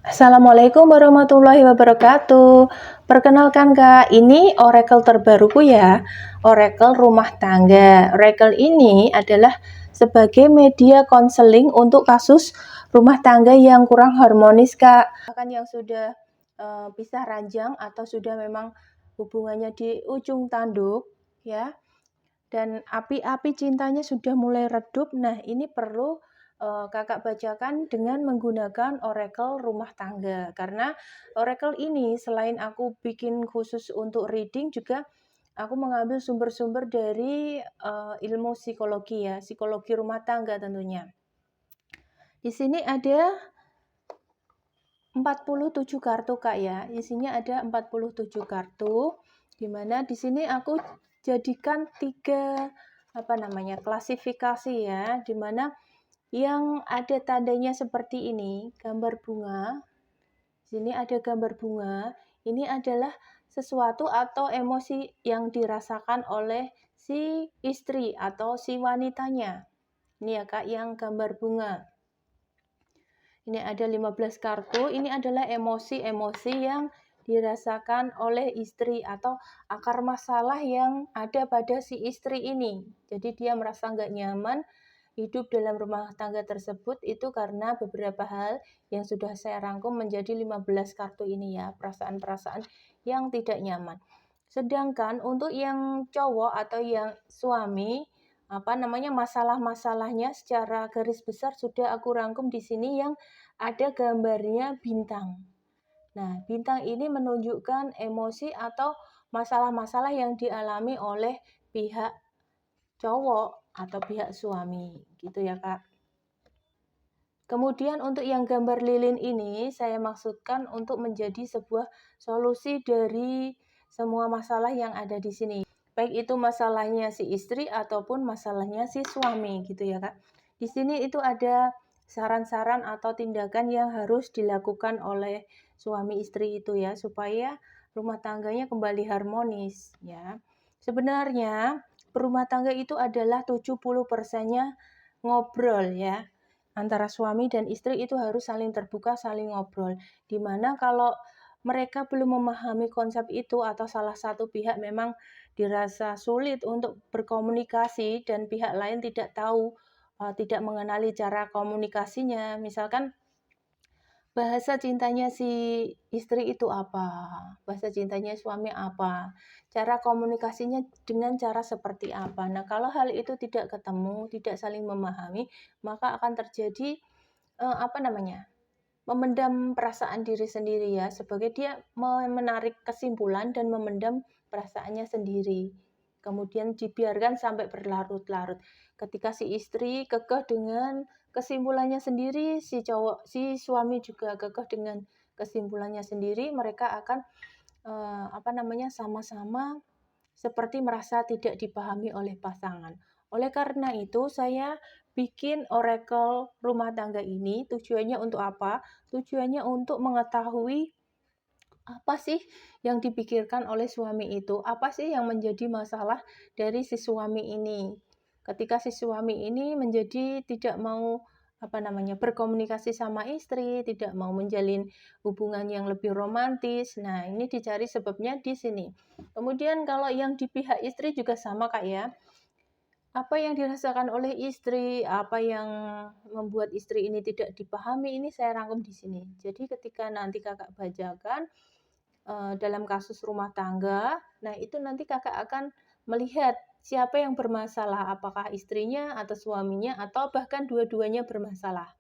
Assalamualaikum warahmatullahi wabarakatuh. Perkenalkan Kak, ini oracle terbaruku ya, oracle rumah tangga. Oracle ini adalah sebagai media konseling untuk kasus rumah tangga yang kurang harmonis Kak. Bahkan yang sudah pisah ranjang atau sudah memang hubungannya di ujung tanduk ya, dan api-api cintanya sudah mulai redup. Nah, ini perlu Kakak bacakan dengan menggunakan oracle rumah tangga. Karena oracle ini selain aku bikin khusus untuk reading, juga aku mengambil sumber-sumber dari ilmu psikologi ya, psikologi rumah tangga tentunya. Di sini ada 47 kartu Kak ya. Isinya ada 47 kartu. Dimana di sini aku jadikan 3 klasifikasi ya, dimana yang ada tandanya seperti ini, gambar bunga. Sini ada gambar bunga. Ini adalah sesuatu atau emosi yang dirasakan oleh si istri atau si wanitanya. Ini ya Kak, yang gambar bunga. Ini ada 15 kartu. Ini adalah emosi-emosi yang dirasakan oleh istri atau akar masalah yang ada pada si istri ini. Jadi dia merasa nggak nyaman hidup dalam rumah tangga tersebut itu karena beberapa hal yang sudah saya rangkum menjadi 15 kartu ini ya, perasaan-perasaan yang tidak nyaman. Sedangkan untuk yang cowok atau yang suami, masalah-masalahnya secara garis besar sudah aku rangkum di sini yang ada gambarnya bintang. Nah, bintang ini menunjukkan emosi atau masalah-masalah yang dialami oleh pihak cowok atau pihak suami, gitu ya Kak. Kemudian untuk yang gambar lilin ini saya maksudkan untuk menjadi sebuah solusi dari semua masalah yang ada di sini. Baik itu masalahnya si istri ataupun masalahnya si suami gitu ya Kak. Di sini itu ada saran-saran atau tindakan yang harus dilakukan oleh suami istri itu ya, supaya rumah tangganya kembali harmonis ya. Sebenarnya berumah tangga itu adalah 70%-nya ngobrol ya. Antara suami dan istri itu harus saling terbuka, saling ngobrol. Dimana kalau mereka belum memahami konsep itu atau salah satu pihak memang dirasa sulit untuk berkomunikasi dan pihak lain tidak tahu, tidak mengenali cara komunikasinya. Misalkan bahasa cintanya si istri itu apa? Bahasa cintanya suami apa? Cara komunikasinya dengan cara seperti apa? Nah, kalau hal itu tidak ketemu, tidak saling memahami, maka akan terjadi memendam perasaan diri sendiri ya, sebagai dia menarik kesimpulan dan memendam perasaannya sendiri. Kemudian dibiarkan sampai berlarut-larut. Ketika si istri kekeh dengan kesimpulannya sendiri, si suami juga kekeh dengan kesimpulannya sendiri, mereka akan sama-sama seperti merasa tidak dipahami oleh pasangan. Oleh karena itu, saya bikin oracle rumah tangga ini tujuannya untuk apa? Tujuannya untuk mengetahui apa sih yang dipikirkan oleh suami itu? Apa sih yang menjadi masalah dari si suami ini? Ketika si suami ini menjadi tidak mau berkomunikasi sama istri, tidak mau menjalin hubungan yang lebih romantis. Nah, ini dicari sebabnya di sini. Kemudian kalau yang di pihak istri juga sama Kak ya. Apa yang dirasakan oleh istri, apa yang membuat istri ini tidak dipahami, ini saya rangkum di sini. Jadi ketika nanti Kakak bacakan dalam kasus rumah tangga, nah itu nanti Kakak akan melihat siapa yang bermasalah, apakah istrinya atau suaminya atau bahkan dua-duanya bermasalah.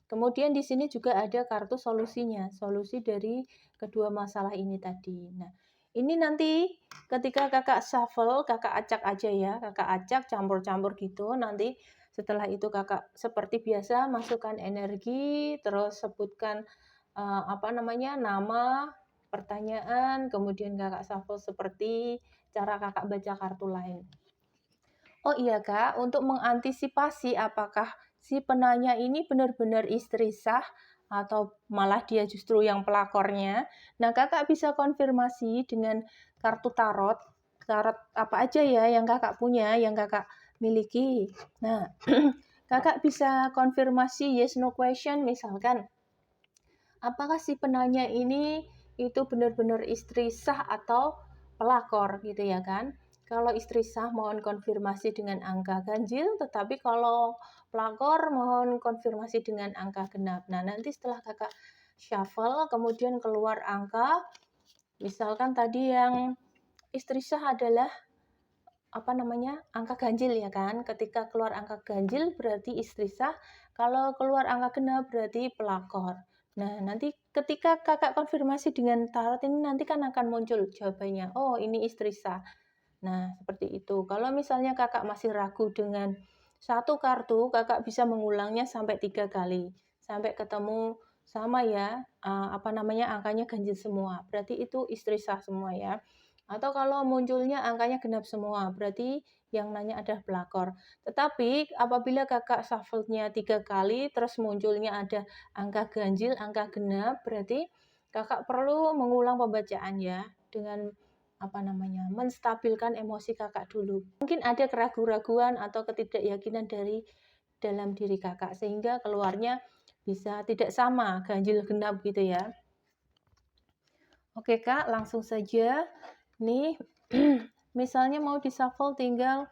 Kemudian di sini juga ada kartu solusinya, solusi dari kedua masalah ini tadi. Nah, ini nanti ketika Kakak shuffle, Kakak acak aja ya, Kakak acak campur-campur gitu. Nanti setelah itu Kakak seperti biasa masukkan energi, terus sebutkan nama, pertanyaan, kemudian Kakak shuffle seperti cara Kakak baca kartu lain. Oh iya Kak, untuk mengantisipasi apakah si penanya ini benar-benar istri sah atau malah dia justru yang pelakornya. Nah, Kakak bisa konfirmasi dengan kartu tarot. Tarot apa aja ya yang Kakak punya, yang Kakak miliki. Nah, Kakak bisa konfirmasi yes no question misalkan. apakah si penanya ini itu benar-benar istri sah atau pelakor gitu ya kan. Kalau istri sah mohon konfirmasi dengan angka ganjil, tetapi kalau pelakor mohon konfirmasi dengan angka genap. Nah, nanti setelah kakak shuffle kemudian keluar angka, misalkan tadi yang istri sah adalah angka ganjil ya kan. Ketika keluar angka ganjil berarti istri sah, kalau keluar angka genap berarti pelakor. Nah, nanti ketika kakak konfirmasi dengan tarot ini nanti kan akan muncul jawabannya. Oh, ini istri sah. Nah, seperti itu. Kalau misalnya kakak masih ragu dengan satu kartu, kakak bisa mengulangnya sampai 3 kali. Sampai ketemu sama ya, angkanya ganjil semua. Berarti itu istri sah semua ya. Atau kalau munculnya angkanya genap semua, berarti yang nanya adalah pelakor. Tetapi apabila kakak shuffle-nya 3 kali, terus munculnya ada angka ganjil, angka genap, berarti kakak perlu mengulang pembacaan ya, dengan menstabilkan emosi kakak dulu. Mungkin ada keraguan-raguan atau ketidakyakinan dari dalam diri kakak, sehingga keluarnya bisa tidak sama, ganjil genap gitu ya. Oke Kak, langsung saja. Nih, misalnya mau di-shuffle tinggal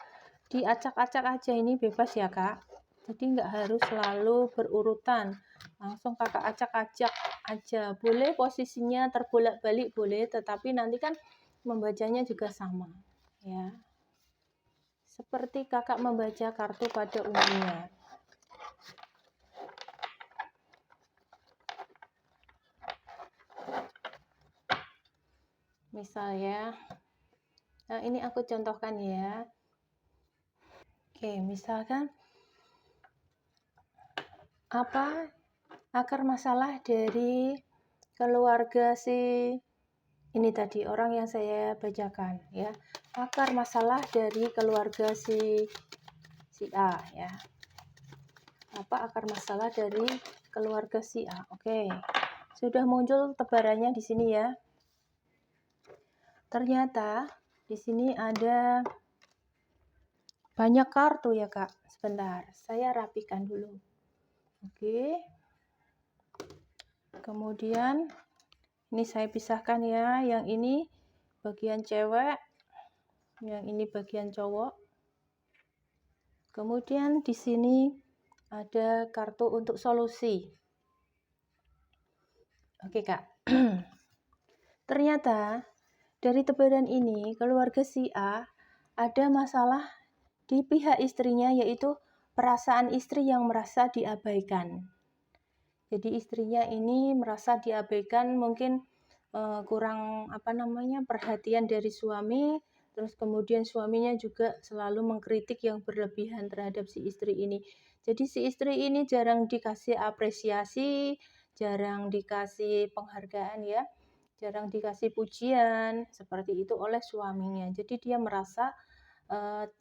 diacak-acak aja, ini bebas ya Kak. Jadi nggak harus selalu berurutan. Langsung kakak acak-acak aja. Boleh posisinya terbolak-balik boleh, tetapi nanti kan membacanya juga sama. Ya. Seperti kakak membaca kartu pada umumnya. Misalnya, nah ini aku contohkan ya. Oke, misalkan apa akar masalah dari keluarga si ini tadi orang yang saya bacakan ya. Akar masalah dari keluarga si A ya. Apa akar masalah dari keluarga si A? Oke. Sudah muncul tebarannya di sini ya. Ternyata di sini ada banyak kartu ya Kak. Sebentar, saya rapikan dulu. Oke. Kemudian ini saya pisahkan ya. Yang ini bagian cewek, yang ini bagian cowok. Kemudian di sini ada kartu untuk solusi. Oke Kak. Ternyata dari tebaran ini keluarga si A ada masalah di pihak istrinya, yaitu perasaan istri yang merasa diabaikan. Jadi istrinya ini merasa diabaikan, mungkin kurang perhatian dari suami, terus kemudian suaminya juga selalu mengkritik yang berlebihan terhadap si istri ini. Jadi si istri ini jarang dikasih apresiasi, jarang dikasih penghargaan ya, jarang dikasih pujian seperti itu oleh suaminya. Jadi dia merasa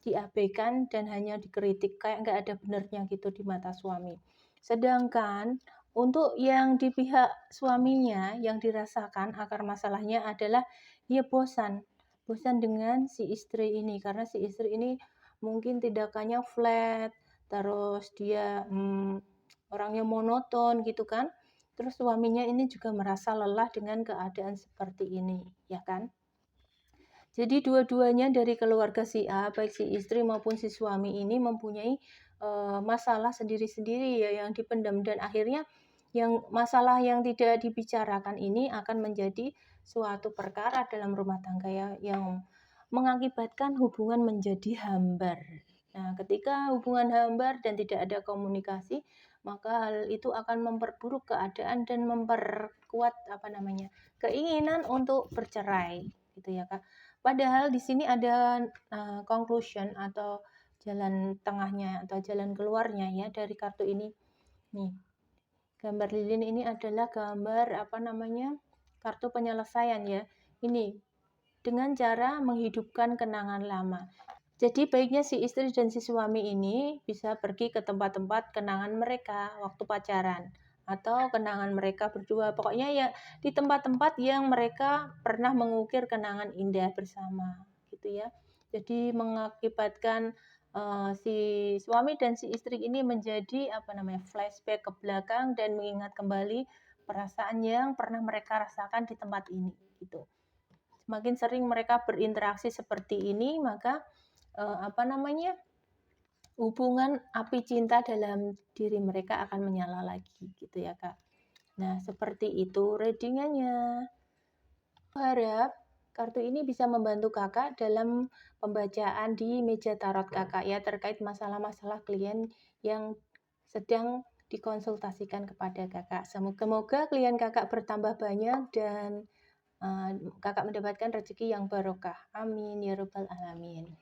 diabaikan dan hanya dikritik, kayak nggak ada benernya gitu di mata suami. Sedangkan untuk yang di pihak suaminya yang dirasakan akar masalahnya adalah dia bosan dengan si istri ini, karena si istri ini mungkin tindakannya flat, terus dia orangnya monoton gitu kan. Terus suaminya ini juga merasa lelah dengan keadaan seperti ini, ya kan? Jadi dua-duanya dari keluarga si A, baik si istri maupun si suami ini mempunyai masalah sendiri-sendiri ya yang dipendam, dan akhirnya yang masalah yang tidak dibicarakan ini akan menjadi suatu perkara dalam rumah tangga ya, yang mengakibatkan hubungan menjadi hambar. Nah, ketika hubungan hambar dan tidak ada komunikasi, maka hal itu akan memperburuk keadaan dan memperkuat keinginan untuk bercerai gitu ya Kak. Padahal di sini ada conclusion atau jalan tengahnya atau jalan keluarnya ya dari kartu ini. Nih, gambar lilin ini adalah gambar kartu penyelesaian ya. Ini dengan cara menghidupkan kenangan lama. Jadi baiknya si istri dan si suami ini bisa pergi ke tempat-tempat kenangan mereka waktu pacaran, atau kenangan mereka berdua. Pokoknya ya di tempat-tempat yang mereka pernah mengukir kenangan indah bersama gitu ya. Jadi mengakibatkan si suami dan si istri ini menjadi flashback ke belakang dan mengingat kembali perasaan yang pernah mereka rasakan di tempat ini gitu. Semakin sering mereka berinteraksi seperti ini, maka hubungan api cinta dalam diri mereka akan menyala lagi gitu ya Kak. Nah, seperti itu readingannya. Harap kartu ini bisa membantu Kakak dalam pembacaan di meja tarot Kakak ya terkait masalah-masalah klien yang sedang dikonsultasikan kepada Kakak. Semoga klien Kakak bertambah banyak dan Kakak mendapatkan rezeki yang barokah. Amin ya rabbal alamin.